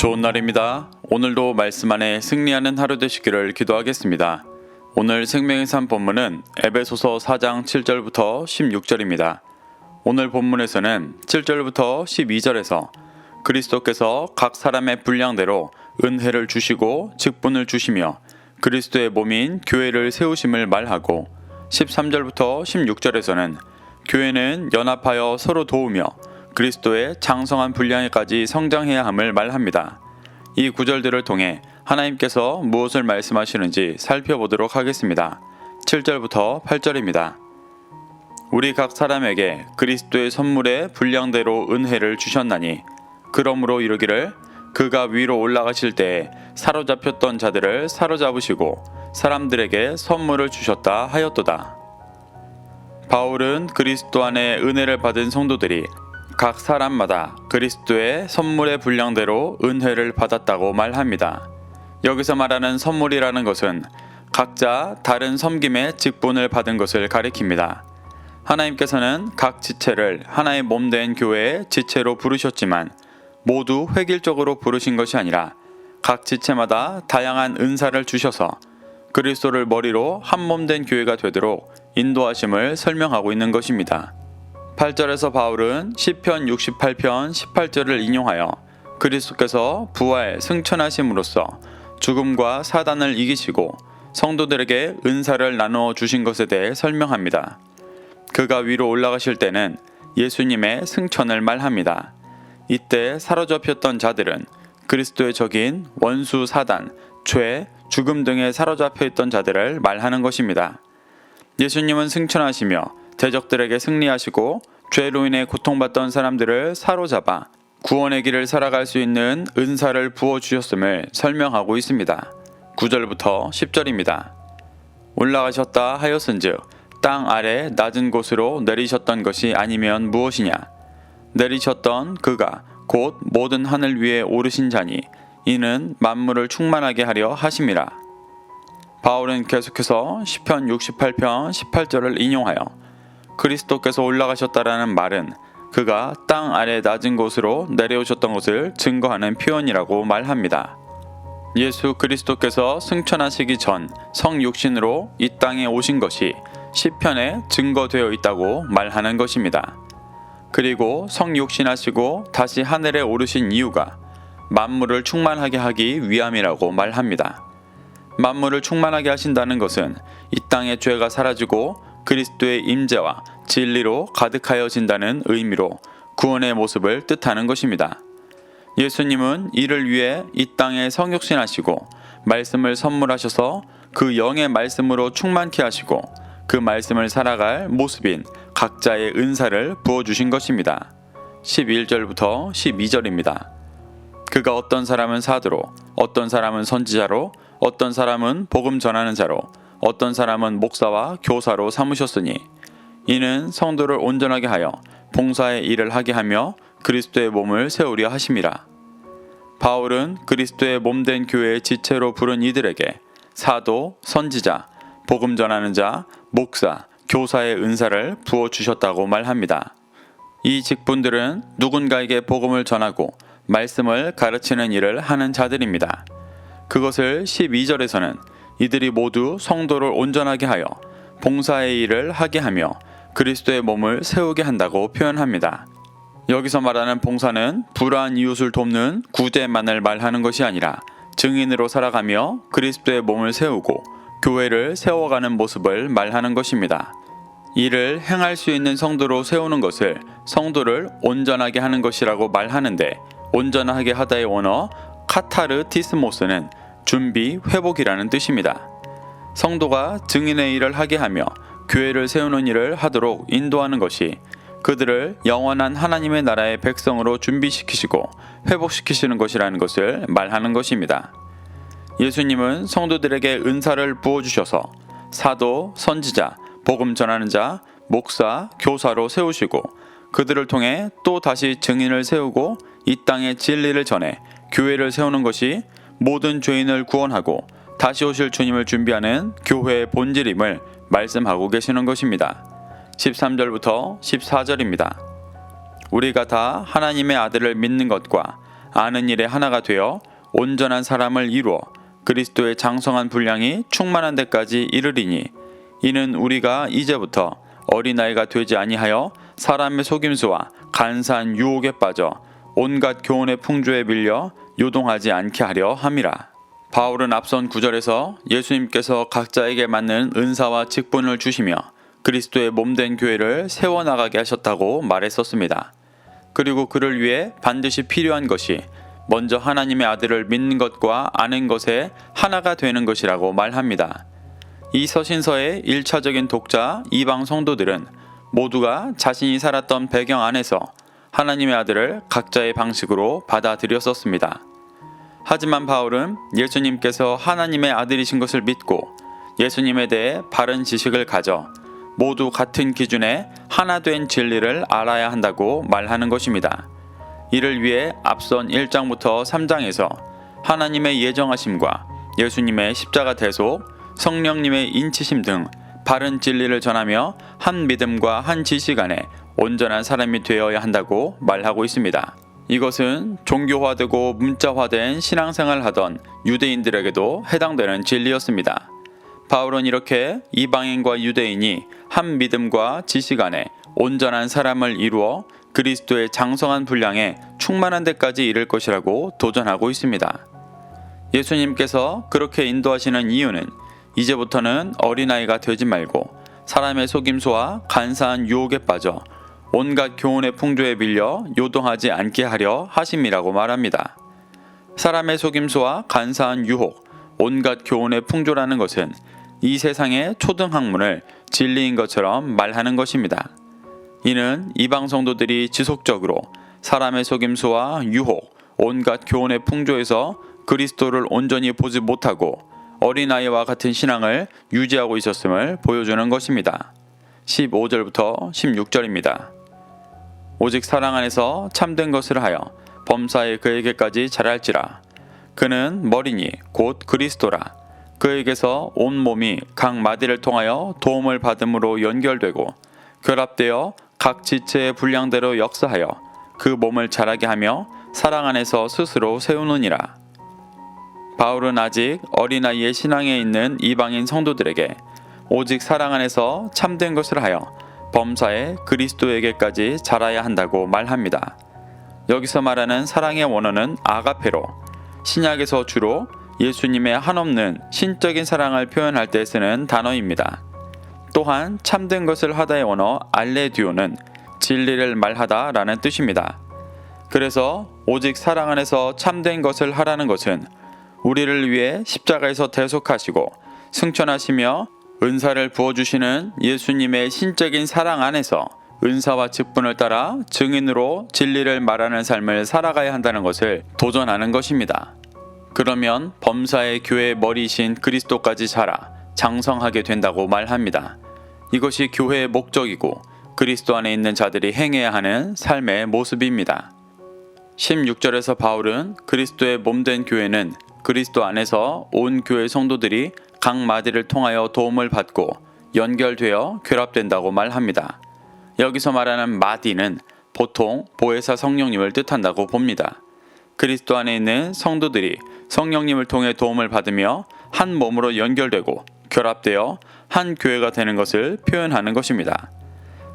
좋은 날입니다. 오늘도 말씀 안에 승리하는 하루 되시기를 기도하겠습니다. 오늘 생명의 산 본문은 에베소서 4장 7절부터 16절입니다. 오늘 본문에서는 7절부터 12절에서 그리스도께서 각 사람의 분량대로 은혜를 주시고 직분을 주시며 그리스도의 몸인 교회를 세우심을 말하고 13절부터 16절에서는 교회는 연합하여 서로 도우며 그리스도의 장성한 분량에까지 성장해야 함을 말합니다. 이 구절들을 통해 하나님께서 무엇을 말씀하시는지 살펴보도록 하겠습니다. 7절부터 8절입니다. 우리 각 사람에게 그리스도의 선물의 분량대로 은혜를 주셨나니 그러므로 이르기를 그가 위로 올라가실 때에 사로잡혔던 자들을 사로잡으시고 사람들에게 선물을 주셨다 하였도다. 바울은 그리스도 안에 은혜를 받은 성도들이 각 사람마다 그리스도의 선물의 분량대로 은혜를 받았다고 말합니다. 여기서 말하는 선물이라는 것은 각자 다른 섬김의 직분을 받은 것을 가리킵니다. 하나님께서는 각 지체를 하나의 몸된 교회의 지체로 부르셨지만 모두 획일적으로 부르신 것이 아니라 각 지체마다 다양한 은사를 주셔서 그리스도를 머리로 한 몸된 교회가 되도록 인도하심을 설명하고 있는 것입니다. 8절에서 바울은 시편 68편 18절을 인용하여 그리스도께서 부활 승천하심으로써 죽음과 사단을 이기시고 성도들에게 은사를 나누어 주신 것에 대해 설명합니다. 그가 위로 올라가실 때는 예수님의 승천을 말합니다. 이때 사로잡혔던 자들은 그리스도의 적인 원수 사단, 죄, 죽음 등에 사로잡혀 있던 자들을 말하는 것입니다. 예수님은 승천하시며 대적들에게 승리하시고 죄로 인해 고통받던 사람들을 사로잡아 구원의 길을 살아갈 수 있는 은사를 부어주셨음을 설명하고 있습니다. 9절부터 10절입니다. 올라가셨다 하였은즉 땅 아래 낮은 곳으로 내리셨던 것이 아니면 무엇이냐? 내리셨던 그가 곧 모든 하늘 위에 오르신 자니 이는 만물을 충만하게 하려 하심이라. 바울은 계속해서 시편 68편 18절을 인용하여 그리스도께서 올라가셨다라는 말은 그가 땅 아래 낮은 곳으로 내려오셨던 것을 증거하는 표현이라고 말합니다. 예수 그리스도께서 승천하시기 전 성육신으로 이 땅에 오신 것이 시편에 증거되어 있다고 말하는 것입니다. 그리고 성육신하시고 다시 하늘에 오르신 이유가 만물을 충만하게 하기 위함이라고 말합니다. 만물을 충만하게 하신다는 것은 이 땅의 죄가 사라지고 그리스도의 임재와 진리로 가득하여진다는 의미로 구원의 모습을 뜻하는 것입니다. 예수님은 이를 위해 이 땅에 성육신하시고 말씀을 선물하셔서 그 영의 말씀으로 충만케 하시고 그 말씀을 살아갈 모습인 각자의 은사를 부어주신 것입니다. 11절부터 12절입니다. 그가 어떤 사람은 사도로, 어떤 사람은 선지자로, 어떤 사람은 복음 전하는 자로, 어떤 사람은 목사와 교사로 삼으셨으니 이는 성도를 온전하게 하여 봉사의 일을 하게 하며 그리스도의 몸을 세우려 하심이라. 바울은 그리스도의 몸된 교회의 지체로 부른 이들에게 사도, 선지자, 복음 전하는 자, 목사, 교사의 은사를 부어주셨다고 말합니다. 이 직분들은 누군가에게 복음을 전하고 말씀을 가르치는 일을 하는 자들입니다. 그것을 12절에서는 이들이 모두 성도를 온전하게 하여 봉사의 일을 하게 하며 그리스도의 몸을 세우게 한다고 표현합니다. 여기서 말하는 봉사는 불의한 이웃을 돕는 구제만을 말하는 것이 아니라 증인으로 살아가며 그리스도의 몸을 세우고 교회를 세워가는 모습을 말하는 것입니다. 이를 행할 수 있는 성도로 세우는 것을 성도를 온전하게 하는 것이라고 말하는데 온전하게 하다의 원어 카타르티스모스는 준비, 회복이라는 뜻입니다. 성도가 증인의 일을 하게 하며 교회를 세우는 일을 하도록 인도하는 것이 그들을 영원한 하나님의 나라의 백성으로 준비시키시고 회복시키시는 것이라는 것을 말하는 것입니다. 예수님은 성도들에게 은사를 부어주셔서 사도, 선지자, 복음 전하는 자, 목사, 교사로 세우시고 그들을 통해 또 다시 증인을 세우고 이 땅의 진리를 전해 교회를 세우는 것이 모든 죄인을 구원하고 다시 오실 주님을 준비하는 교회의 본질임을 말씀하고 계시는 것입니다. 13절부터 14절입니다. 우리가 다 하나님의 아들을 믿는 것과 아는 일에 하나가 되어 온전한 사람을 이루어 그리스도의 장성한 분량이 충만한 데까지 이르리니 이는 우리가 이제부터 어린아이가 되지 아니하여 사람의 속임수와 간사한 유혹에 빠져 온갖 교훈의 풍조에 밀려 요동하지 않게 하려 함이라. 바울은 앞선 구절에서 예수님께서 각자에게 맞는 은사와 직분을 주시며 그리스도의 몸된 교회를 세워나가게 하셨다고 말했었습니다. 그리고 그를 위해 반드시 필요한 것이 먼저 하나님의 아들을 믿는 것과 아는 것에 하나가 되는 것이라고 말합니다. 이 서신서의 1차적인 독자 이방 성도들은 모두가 자신이 살았던 배경 안에서 하나님의 아들을 각자의 방식으로 받아들였었습니다. 하지만 바울은 예수님께서 하나님의 아들이신 것을 믿고 예수님에 대해 바른 지식을 가져 모두 같은 기준에 하나 된 진리를 알아야 한다고 말하는 것입니다. 이를 위해 앞선 1장부터 3장에서 하나님의 예정하심과 예수님의 십자가 대속, 성령님의 인치심 등 바른 진리를 전하며 한 믿음과 한 지식 안에 온전한 사람이 되어야 한다고 말하고 있습니다. 이것은 종교화되고 문자화된 신앙생활을 하던 유대인들에게도 해당되는 진리였습니다. 바울은 이렇게 이방인과 유대인이 한 믿음과 지식 안에 온전한 사람을 이루어 그리스도의 장성한 분량에 충만한 데까지 이를 것이라고 도전하고 있습니다. 예수님께서 그렇게 인도하시는 이유는 이제부터는 어린아이가 되지 말고 사람의 속임수와 간사한 유혹에 빠져 온갖 교훈의 풍조에 밀려 요동하지 않게 하려 하심이라고 말합니다. 사람의 속임수와 간사한 유혹, 온갖 교훈의 풍조라는 것은 이 세상의 초등학문을 진리인 것처럼 말하는 것입니다. 이는 이방 성도들이 지속적으로 사람의 속임수와 유혹, 온갖 교훈의 풍조에서 그리스도를 온전히 보지 못하고 어린아이와 같은 신앙을 유지하고 있었음을 보여주는 것입니다. 15절부터 16절입니다. 오직 사랑 안에서 참된 것을 하여 범사에 그에게까지 자랄지라. 그는 머리니 곧 그리스도라. 그에게서 온 몸이 각 마디를 통하여 도움을 받음으로 연결되고 결합되어 각 지체의 분량대로 역사하여 그 몸을 자라게 하며 사랑 안에서 스스로 세우느니라. 바울은 아직 어린아이의 신앙에 있는 이방인 성도들에게 오직 사랑 안에서 참된 것을 하여 범사에 그리스도에게까지 자라야 한다고 말합니다. 여기서 말하는 사랑의 원어는 아가페로, 신약에서 주로 예수님의 한없는 신적인 사랑을 표현할 때 쓰는 단어입니다. 또한 참된 것을 하다의 원어 알레디오는 진리를 말하다 라는 뜻입니다. 그래서 오직 사랑 안에서 참된 것을 하라는 것은 우리를 위해 십자가에서 대속하시고 승천하시며 은사를 부어주시는 예수님의 신적인 사랑 안에서 은사와 직분을 따라 증인으로 진리를 말하는 삶을 살아가야 한다는 것을 도전하는 것입니다. 그러면 범사의 교회의 머리이신 그리스도까지 자라 장성하게 된다고 말합니다. 이것이 교회의 목적이고 그리스도 안에 있는 자들이 행해야 하는 삶의 모습입니다. 16절에서 바울은 그리스도의 몸된 교회는 그리스도 안에서 온 교회 성도들이 각 마디를 통하여 도움을 받고 연결되어 결합된다고 말합니다. 여기서 말하는 마디는 보통 보혜사 성령님을 뜻한다고 봅니다. 그리스도 안에 있는 성도들이 성령님을 통해 도움을 받으며 한 몸으로 연결되고 결합되어 한 교회가 되는 것을 표현하는 것입니다.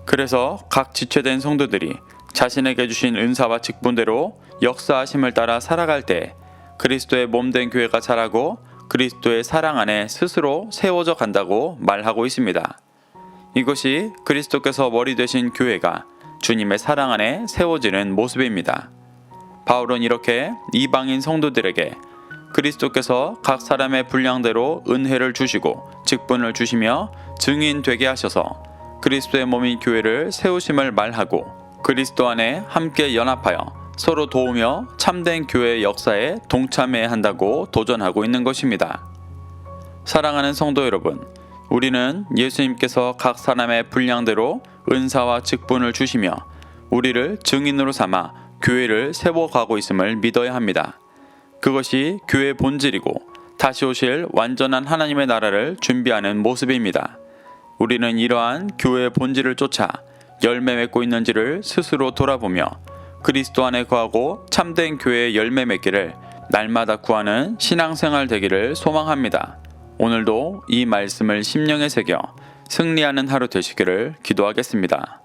그래서 각 지체된 성도들이 자신에게 주신 은사와 직분대로 역사하심을 따라 살아갈 때 그리스도의 몸된 교회가 자라고 그리스도의 사랑 안에 스스로 세워져 간다고 말하고 있습니다. 이것이 그리스도께서 머리 되신 교회가 주님의 사랑 안에 세워지는 모습입니다. 바울은 이렇게 이방인 성도들에게 그리스도께서 각 사람의 분량대로 은혜를 주시고 직분을 주시며 증인 되게 하셔서 그리스도의 몸인 교회를 세우심을 말하고 그리스도 안에 함께 연합하여 서로 도우며 참된 교회의 역사에 동참해야 한다고 도전하고 있는 것입니다. 사랑하는 성도 여러분, 우리는 예수님께서 각 사람의 분량대로 은사와 직분을 주시며 우리를 증인으로 삼아 교회를 세워가고 있음을 믿어야 합니다. 그것이 교회의 본질이고 다시 오실 완전한 하나님의 나라를 준비하는 모습입니다. 우리는 이러한 교회의 본질을 쫓아 열매 맺고 있는지를 스스로 돌아보며 그리스도 안에 거하고 참된 교회의 열매 맺기를 날마다 구하는 신앙생활 되기를 소망합니다. 오늘도 이 말씀을 심령에 새겨 승리하는 하루 되시기를 기도하겠습니다.